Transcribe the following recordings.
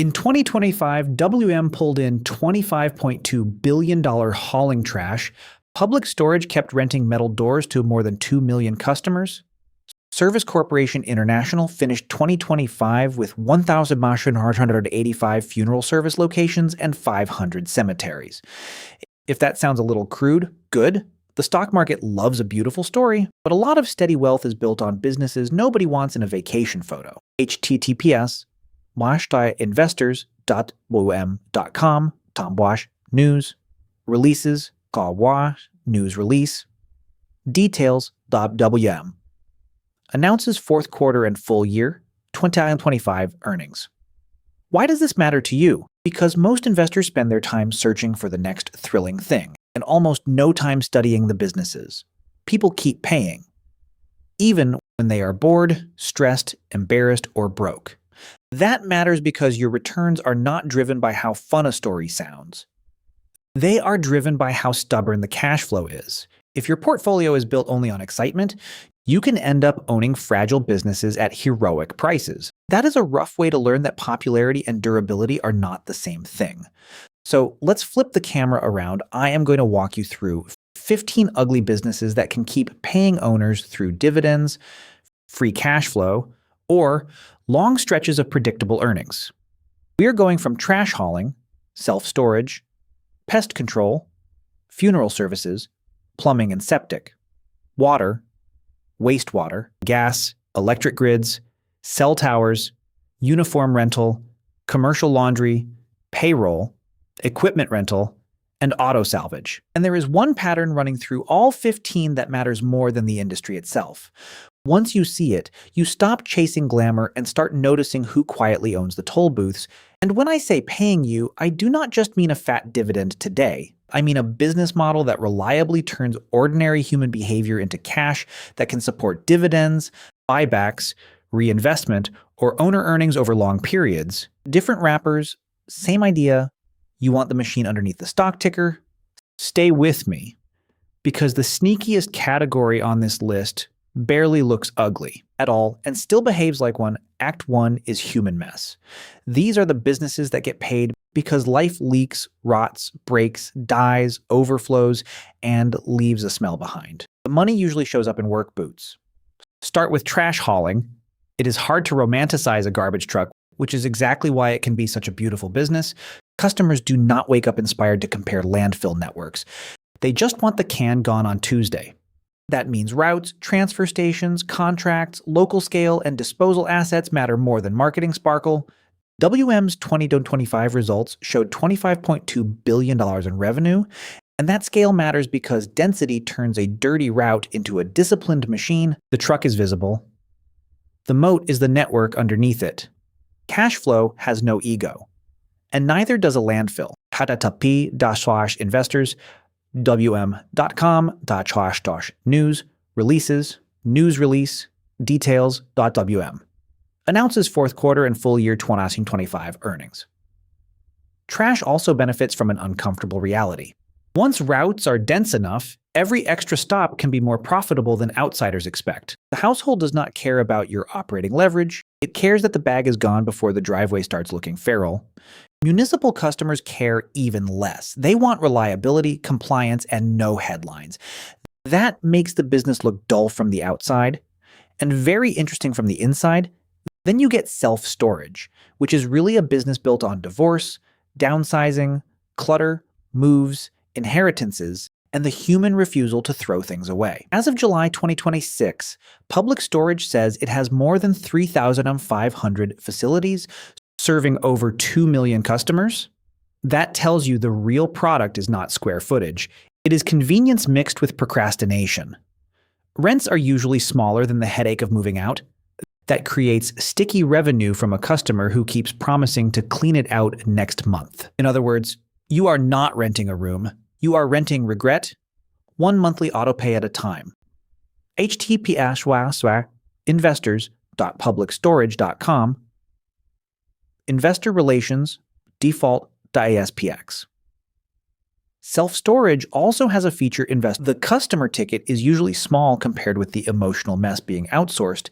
In 2025, WM pulled in $25.2 billion hauling trash. Public Storage kept renting metal doors to more than 2 million customers. Service Corporation International finished 2025 with 1,185 funeral service locations and 500 cemeteries. If that sounds a little crude, good. The stock market loves a beautiful story, but a lot of steady wealth is built on businesses nobody wants in a vacation photo. https://investors.wm.com, tomwash, news, releases, kawash, news release, details.wm. Announces fourth quarter and full year 2025 earnings. Why does this matter to you? Because most investors spend their time searching for the next thrilling thing, and almost no time studying the businesses. People keep paying, even when they are bored, stressed, embarrassed, or broke. That matters because your returns are not driven by how fun a story sounds. They are driven by how stubborn the cash flow is. If your portfolio is built only on excitement, you can end up owning fragile businesses at heroic prices. That is a rough way to learn that popularity and durability are not the same thing. So let's flip the camera around. I am going to walk you through 15 ugly businesses that can keep paying owners through dividends, free cash flow, or long stretches of predictable earnings. We are going from trash hauling, self-storage, pest control, funeral services, plumbing and septic, water, wastewater, gas, electric grids, cell towers, uniform rental, commercial laundry, payroll, equipment rental, and auto salvage. And there is one pattern running through all 15 that matters more than the industry itself. Once you see it, you stop chasing glamour and start noticing who quietly owns the toll booths. And when I say paying you, I do not just mean a fat dividend today. I mean a business model that reliably turns ordinary human behavior into cash that can support dividends, buybacks, reinvestment, or owner earnings over long periods. Different wrappers, same idea. You want the machine underneath the stock ticker? Stay with me, because the sneakiest category on this list barely looks ugly at all and still behaves like one. Act 1 is human mess. These are the businesses that get paid because life leaks, rots, breaks, dies, overflows, and leaves a smell behind. The money usually shows up in work boots. Start with trash hauling. It is hard to romanticize a garbage truck, which is exactly why it can be such a beautiful business. Customers do not wake up inspired to compare landfill networks. They just want the can gone on Tuesday. That means routes, transfer stations, contracts, local scale, and disposal assets matter more than marketing sparkle. WM's 2025 results showed $25.2 billion in revenue, and that scale matters because density turns a dirty route into a disciplined machine. The truck is visible. The moat is the network underneath it. Cash flow has no ego, and neither does a landfill. http://investors wm.com/news releases news release details.wm. Announces fourth quarter and full year 2025 earnings. Trash also benefits from an uncomfortable reality. Once routes are dense enough, every extra stop can be more profitable than outsiders expect. The household does not care about your operating leverage. It cares that the bag is gone before the driveway starts looking feral. Municipal customers care even less. They want reliability, compliance, and no headlines. That makes the business look dull from the outside and very interesting from the inside. Then you get self-storage, which is really a business built on divorce, downsizing, clutter, moves, inheritances, and the human refusal to throw things away. As of July 2026, Public Storage says it has more than 3,500 facilities serving over 2 million customers. That tells you the real product is not square footage. It is convenience mixed with procrastination. Rents are usually smaller than the headache of moving out. That creates sticky revenue from a customer who keeps promising to clean it out next month. In other words, you are not renting a room. You are renting regret, one monthly autopay at a time. https://investors.publicstorage.com. Investor relations default.aspx. Self-storage also has a feature the customer ticket is usually small compared with the emotional mess being outsourced.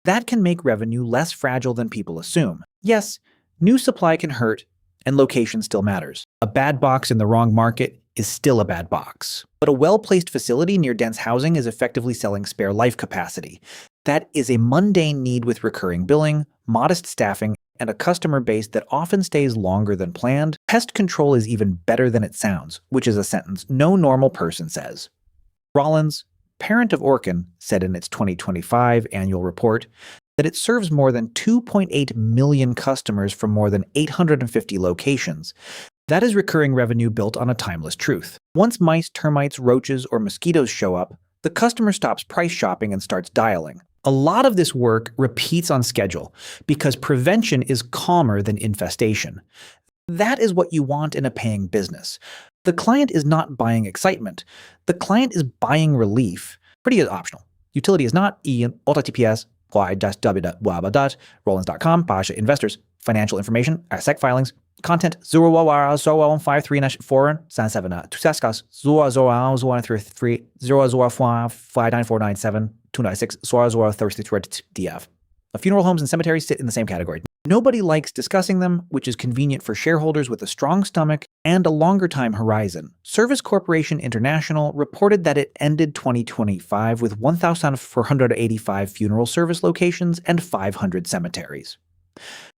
That can make revenue less fragile than people assume. Yes, New supply can hurt, and location still matters. A bad box in the wrong market is still a bad box. But a well-placed facility near dense housing is effectively selling spare life capacity. That is a mundane need with recurring billing, modest staffing, and a customer base that often stays longer than planned. Pest control is even better than it sounds, which is a sentence no normal person says. Rollins, parent of Orkin, said in its 2025 annual report that it serves more than 2.8 million customers from more than 850 locations. That is recurring revenue built on a timeless truth. Once mice, termites, roaches, or mosquitoes show up, the customer stops price shopping and starts dialing. A lot of this work repeats on schedule because prevention is calmer than infestation. That is what you want in a paying business. The client is not buying excitement. The client is buying relief. Pretty optional. Utility is not https www.rollins.com/investors. Financial information, SEC filings, content 01153-4-37 Tusaskas 00133-0059497-296 DF. Funeral homes and cemeteries sit in the same category. Nobody likes discussing them, which is convenient for shareholders with a strong stomach and a longer time horizon. Service Corporation International reported that it ended 2025 with 1,485 funeral service locations and 500 cemeteries.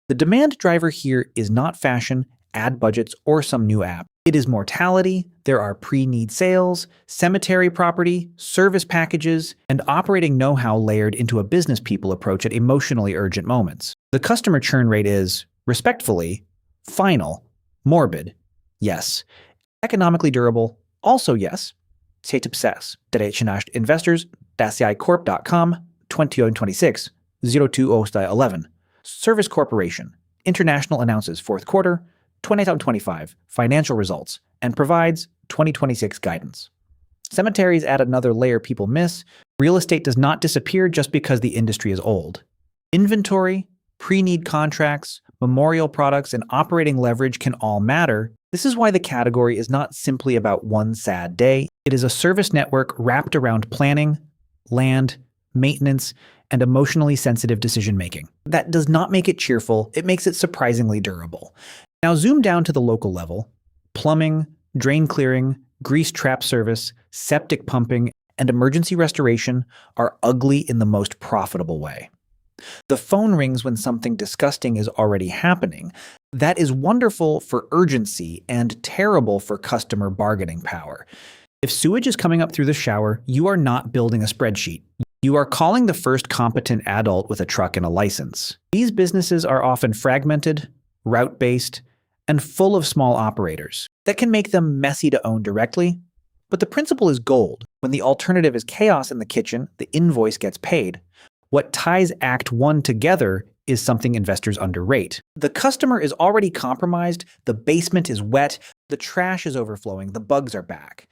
The demand driver here is not fashion, ad budgets, or some new app. It is mortality. There are pre-need sales, cemetery property, service packages, and operating know-how layered into a business people approach at emotionally urgent moments. The customer churn rate is, respectfully, final, morbid, yes. Economically durable, also yes. CETPSES, Investors, Corp.com, 2026, 02/11. Service Corporation International announces fourth quarter 2025 financial results and provides 2026 guidance. Cemeteries add another layer people miss. Real estate does not disappear just because the industry is old. Inventory, pre-need contracts, memorial products, and operating leverage can all matter. This is why the category is not simply about one sad day. It is a service network wrapped around planning, land, maintenance, and emotionally sensitive decision-making. That does not make it cheerful, it makes it surprisingly durable. Now zoom down to the local level. Plumbing, drain clearing, grease trap service, septic pumping, and emergency restoration are ugly in the most profitable way. The phone rings when something disgusting is already happening. That is wonderful for urgency and terrible for customer bargaining power. If sewage is coming up through the shower, you are not building a spreadsheet. You are calling the first competent adult with a truck and a license. These businesses are often fragmented, route-based, and full of small operators. That can make them messy to own directly, but the principle is gold. When the alternative is chaos in the kitchen, the invoice gets paid. What ties Act 1 together is something investors underrate. The customer is already compromised, the basement is wet, the trash is overflowing, the bugs are back.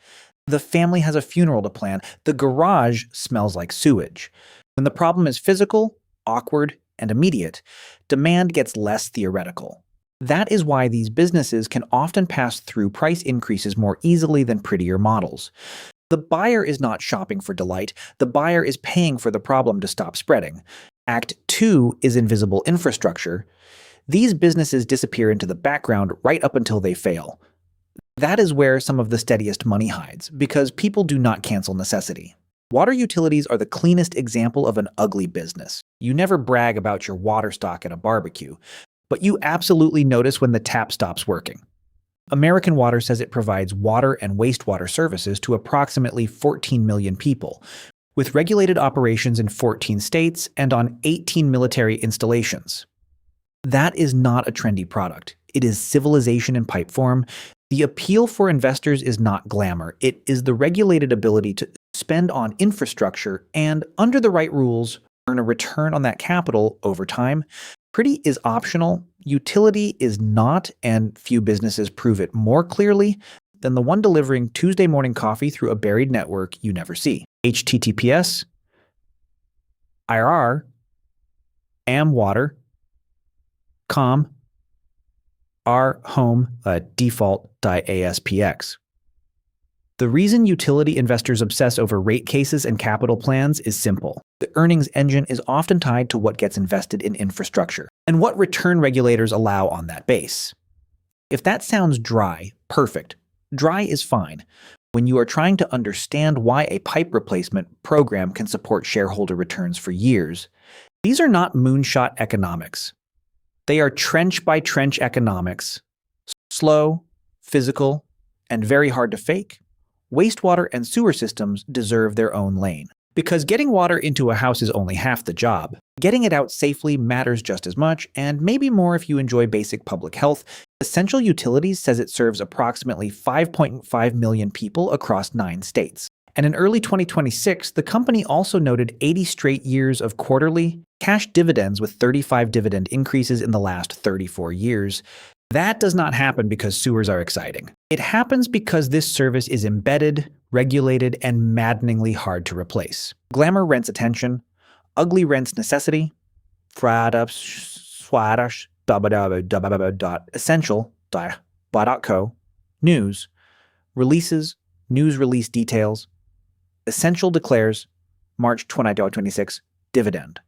The family has a funeral to plan, the garage smells like sewage. When the problem is physical, awkward, and immediate, demand gets less theoretical. That is why these businesses can often pass through price increases more easily than prettier models. The buyer is not shopping for delight, the buyer is paying for the problem to stop spreading. Act 2 is invisible infrastructure. These businesses disappear into the background right up until they fail. That is where some of the steadiest money hides, because people do not cancel necessity. Water utilities are the cleanest example of an ugly business. You never brag about your water stock at a barbecue, but you absolutely notice when the tap stops working. American Water says it provides water and wastewater services to approximately 14 million people, with regulated operations in 14 states and on 18 military installations. That is not a trendy product. It is civilization in pipe form. The appeal for investors is not glamour. It is the regulated ability to spend on infrastructure and, under the right rules, earn a return on that capital over time. Pretty is optional, utility is not, and few businesses prove it more clearly than the one delivering Tuesday morning coffee through a buried network you never see. https IRR amwater.com our home default.aspx. The reason utility investors obsess over rate cases and capital plans is simple. The earnings engine is often tied to what gets invested in infrastructure and what return regulators allow on that base. If that sounds dry, perfect. Dry is fine. When you are trying to understand why a pipe replacement program can support shareholder returns for years, these are not moonshot economics. They are trench-by-trench economics. Slow, physical, and very hard to fake. Wastewater and sewer systems deserve their own lane. Because getting water into a house is only half the job. Getting it out safely matters just as much, and maybe more if you enjoy basic public health. Essential Utilities says it serves approximately 5.5 million people across 9 states. And in early 2026, the company also noted 80 straight years of quarterly cash dividends with 35 dividend increases in the last 34 years. That does not happen because sewers are exciting. It happens because this service is embedded, regulated, and maddeningly hard to replace. Glamour rents attention, ugly rents necessity, essential.co, news, releases, news release details. Essential declares March 2026 dividend.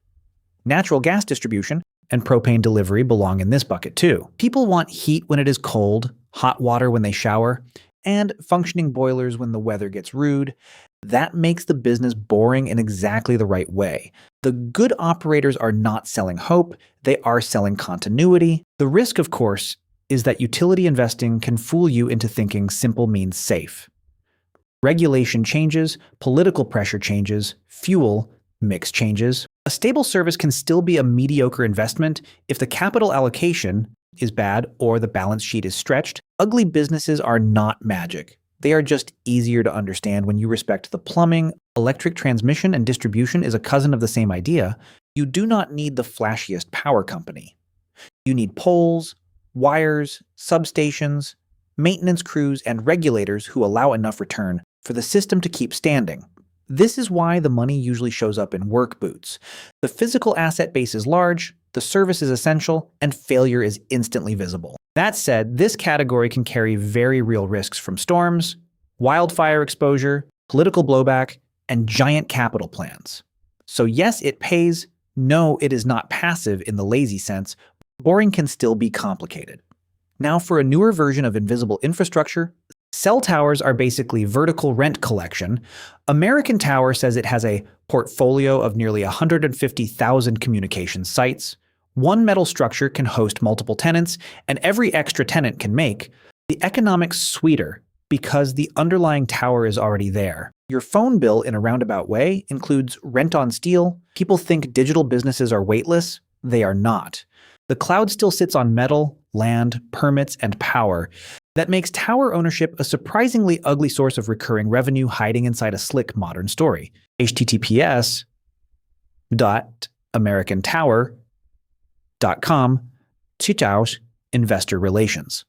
Natural gas distribution and propane delivery belong in this bucket too. People want heat when it is cold, hot water when they shower, and functioning boilers when the weather gets rude. That makes the business boring in exactly the right way. The good operators are not selling hope, they are selling continuity. The risk, of course, is that utility investing can fool you into thinking simple means safe. Regulation changes, political pressure changes, fuel mix changes. A stable service can still be a mediocre investment if the capital allocation is bad or the balance sheet is stretched. Ugly businesses are not magic. They are just easier to understand when you respect the plumbing. Electric transmission and distribution is a cousin of the same idea. You do not need the flashiest power company. You need poles, wires, substations, maintenance crews, and regulators who allow enough return for the system to keep standing. This is why the money usually shows up in work boots. The physical asset base is large, the service is essential, and failure is instantly visible. That said, this category can carry very real risks from storms, wildfire exposure, political blowback, and giant capital plans. So yes, it pays. No, it is not passive in the lazy sense. Boring can still be complicated. Now for a newer version of invisible infrastructure, cell towers are basically vertical rent collection. American Tower says it has a portfolio of nearly 150,000 communication sites. One metal structure can host multiple tenants, and every extra tenant can make the economics sweeter because the underlying tower is already there. Your phone bill, in a roundabout way, includes rent on steel. People think digital businesses are weightless. They are not. The cloud still sits on metal, land, permits, and power. That makes tower ownership a surprisingly ugly source of recurring revenue hiding inside a slick modern story. https://americantower.com/ investor relations.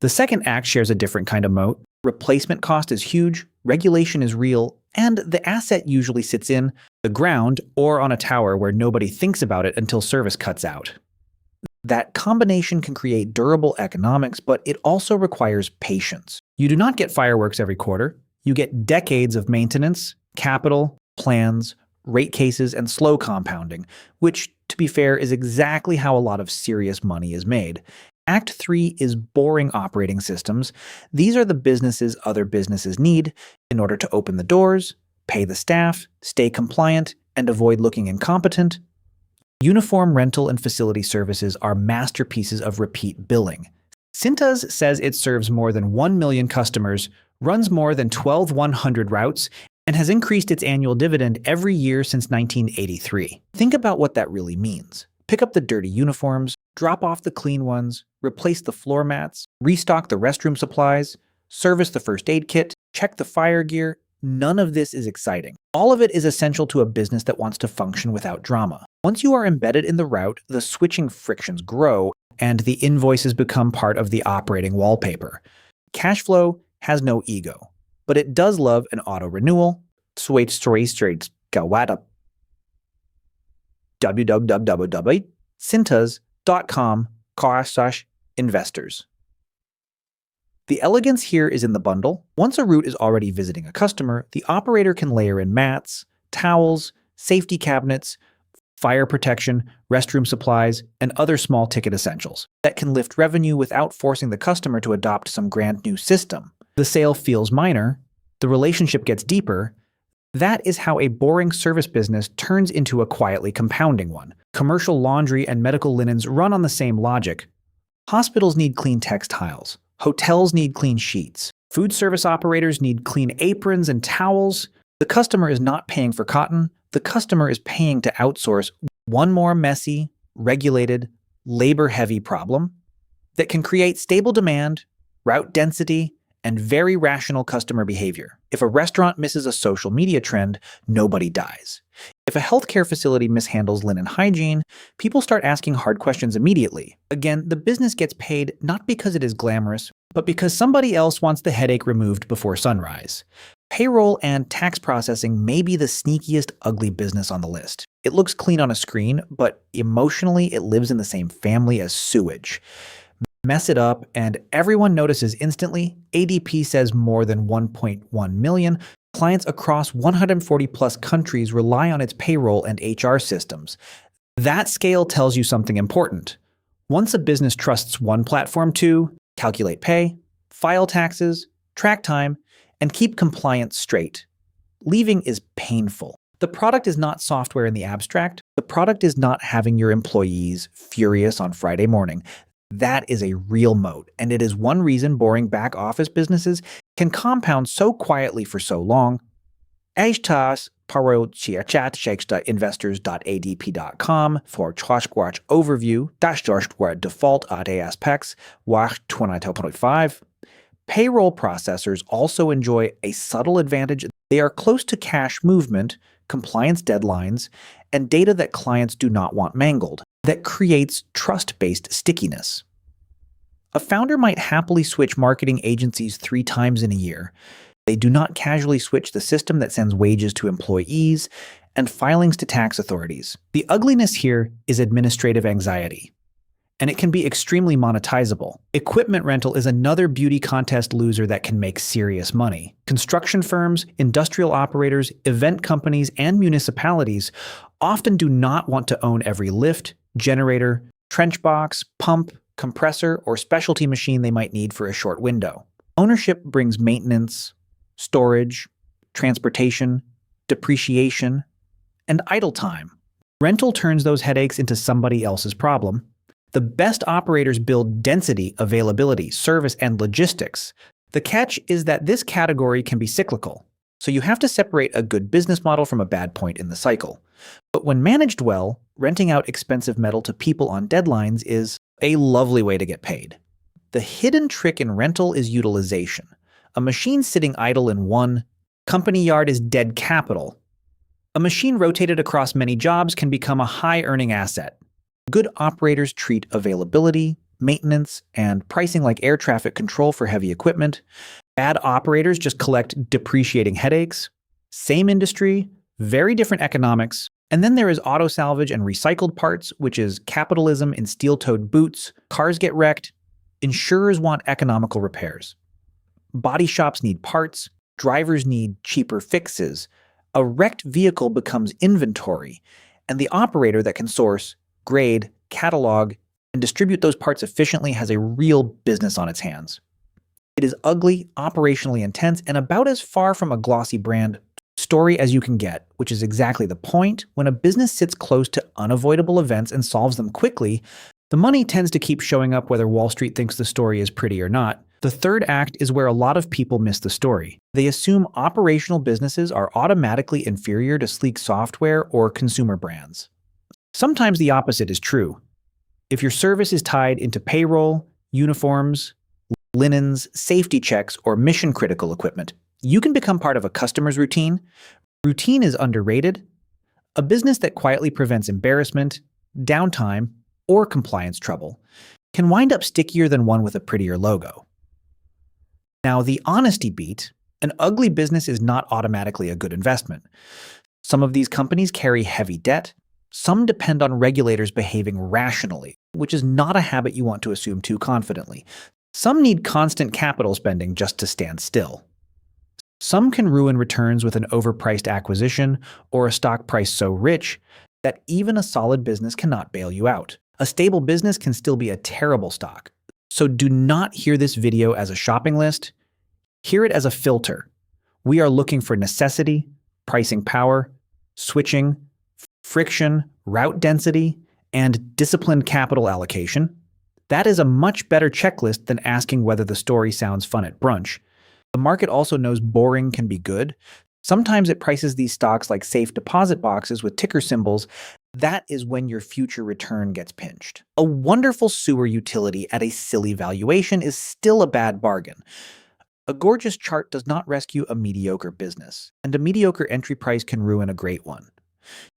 The second act shares a different kind of moat. Replacement cost is huge, regulation is real, and the asset usually sits in the ground or on a tower where nobody thinks about it until service cuts out. That combination can create durable economics, but it also requires patience. You do not get fireworks every quarter. You get decades of maintenance, capital, plans, rate cases, and slow compounding, which, to be fair, is exactly how a lot of serious money is made. Act 3 is boring operating systems. These are the businesses other businesses need in order to open the doors, pay the staff, stay compliant, and avoid looking incompetent. Uniform rental and facility services are masterpieces of repeat billing. Cintas says it serves more than 1 million customers, runs more than 1,200 routes, and has increased its annual dividend every year since 1983. Think about what that really means. Pick up the dirty uniforms, drop off the clean ones, replace the floor mats, restock the restroom supplies, service the first aid kit, check the fire gear. None of this is exciting. All of it is essential to a business that wants to function without drama. Once you are embedded in the route, the switching frictions grow, and the invoices become part of the operating wallpaper. Cash flow has no ego, but it does love an auto-renewal. www.cintas.com/investors. The elegance here is in the bundle. Once a route is already visiting a customer, the operator can layer in mats, towels, safety cabinets, fire protection, restroom supplies, and other small ticket essentials that can lift revenue without forcing the customer to adopt some grand new system. The sale feels minor, the relationship gets deeper. That is how a boring service business turns into a quietly compounding one. Commercial laundry and medical linens run on the same logic. Hospitals need clean textiles. Hotels need clean sheets. Food service operators need clean aprons and towels. The customer is not paying for cotton. The customer is paying to outsource one more messy, regulated, labor-heavy problem that can create stable demand, route density, and very rational customer behavior. If a restaurant misses a social media trend, nobody dies. If a healthcare facility mishandles linen hygiene, people start asking hard questions immediately. Again, the business gets paid not because it is glamorous, but because somebody else wants the headache removed before sunrise. Payroll and tax processing may be the sneakiest ugly business on the list. It looks clean on a screen, but emotionally it lives in the same family as sewage. Mess it up, and everyone notices instantly. ADP says more than 1.1 million clients across 140 plus countries rely on its payroll and HR systems. That scale tells you something important. Once a business trusts one platform to calculate pay, file taxes, track time, and keep compliance straight, leaving is painful. The product is not software in the abstract. The product is not having your employees furious on Friday morning. That is a real moat, and it is one reason boring back-office businesses can compound so quietly for so long. Estas investors.adp.com for Trashquarch overview, dashdorsquart default aspects, WACH 2025. Payroll processors also enjoy a subtle advantage. They are close to cash movement, compliance deadlines, and data that clients do not want mangled. That creates trust-based stickiness. A founder might happily switch marketing agencies 3 times in a year. They do not casually switch the system that sends wages to employees and filings to tax authorities. The ugliness here is administrative anxiety, and it can be extremely monetizable. Equipment rental is another beauty contest loser that can make serious money. Construction firms, industrial operators, event companies, and municipalities often do not want to own every lift, generator, trench box, pump, compressor, or specialty machine they might need for a short window. Ownership brings maintenance, storage, transportation, depreciation, and idle time. Rental turns those headaches into somebody else's problem. The best operators build density, availability, service, and logistics. The catch is that this category can be cyclical, so you have to separate a good business model from a bad point in the cycle. But when managed well, renting out expensive metal to people on deadlines is a lovely way to get paid. The hidden trick in rental is utilization. A machine sitting idle in one company yard is dead capital. A machine rotated across many jobs can become a high-earning asset. Good operators treat availability, maintenance, and pricing like air traffic control for heavy equipment. Bad operators just collect depreciating headaches. Same industry, very different economics. And then there is auto salvage and recycled parts, which is capitalism in steel-toed boots. Cars get wrecked. Insurers want economical repairs. Body shops need parts. Drivers need cheaper fixes. A wrecked vehicle becomes inventory, and the operator that can source, grade, catalog, and distribute those parts efficiently has a real business on its hands. It is ugly, operationally intense, and about as far from a glossy brand story as you can get, which is exactly the point. When a business sits close to unavoidable events and solves them quickly, the money tends to keep showing up whether Wall Street thinks the story is pretty or not. The third act is where a lot of people miss the story. They assume operational businesses are automatically inferior to sleek software or consumer brands. Sometimes the opposite is true. If your service is tied into payroll, uniforms, linens, safety checks, or mission-critical equipment, you can become part of a customer's routine. Routine is underrated. A business that quietly prevents embarrassment, downtime, or compliance trouble can wind up stickier than one with a prettier logo. Now, the honesty beat, an ugly business is not automatically a good investment. Some of these companies carry heavy debt. Some depend on regulators behaving rationally, which is not a habit you want to assume too confidently. Some need constant capital spending just to stand still. Some can ruin returns with an overpriced acquisition or a stock price so rich that even a solid business cannot bail you out. A stable business can still be a terrible stock. So do not hear this video as a shopping list. Hear it as a filter. We are looking for necessity, pricing power, switching, friction, route density, and disciplined capital allocation. That is a much better checklist than asking whether the story sounds fun at brunch. The market also knows boring can be good. Sometimes it prices these stocks like safe deposit boxes with ticker symbols. That is when your future return gets pinched. A wonderful sewer utility at a silly valuation is still a bad bargain. A gorgeous chart does not rescue a mediocre business, and a mediocre entry price can ruin a great one.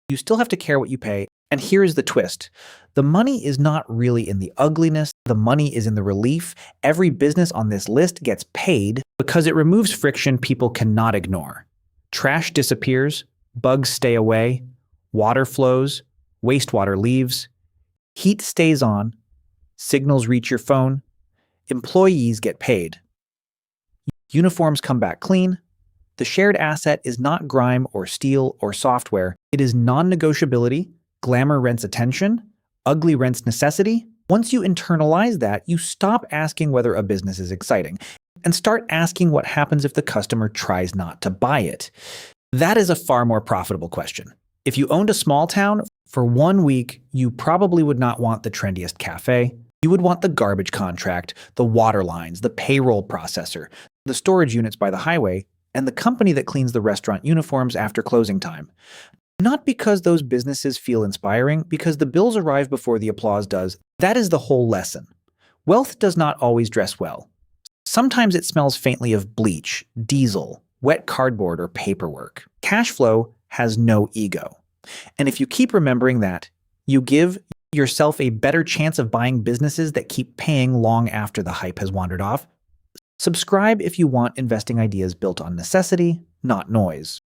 You still have to care what you pay, and here is the twist. The money is not really in the ugliness, the money is in the relief. Every business on this list gets paid because it removes friction people cannot ignore. Trash disappears, bugs stay away, water flows, wastewater leaves, heat stays on, signals reach your phone, employees get paid. Uniforms come back clean. The shared asset is not grime or steel or software. It is non-negotiability. Glamour rents attention. Ugly rents necessity. Once you internalize that, you stop asking whether a business is exciting and start asking what happens if the customer tries not to buy it. That is a far more profitable question. If you owned a small town, for 1 week, you probably would not want the trendiest cafe. You would want the garbage contract, the water lines, the payroll processor, the storage units by the highway, and the company that cleans the restaurant uniforms after closing time. Not because those businesses feel inspiring, because the bills arrive before the applause does. That is the whole lesson. Wealth does not always dress well. Sometimes it smells faintly of bleach, diesel, wet cardboard, or paperwork. Cash flow has no ego. And if you keep remembering that, you give yourself a better chance of buying businesses that keep paying long after the hype has wandered off. Subscribe if you want investing ideas built on necessity, not noise.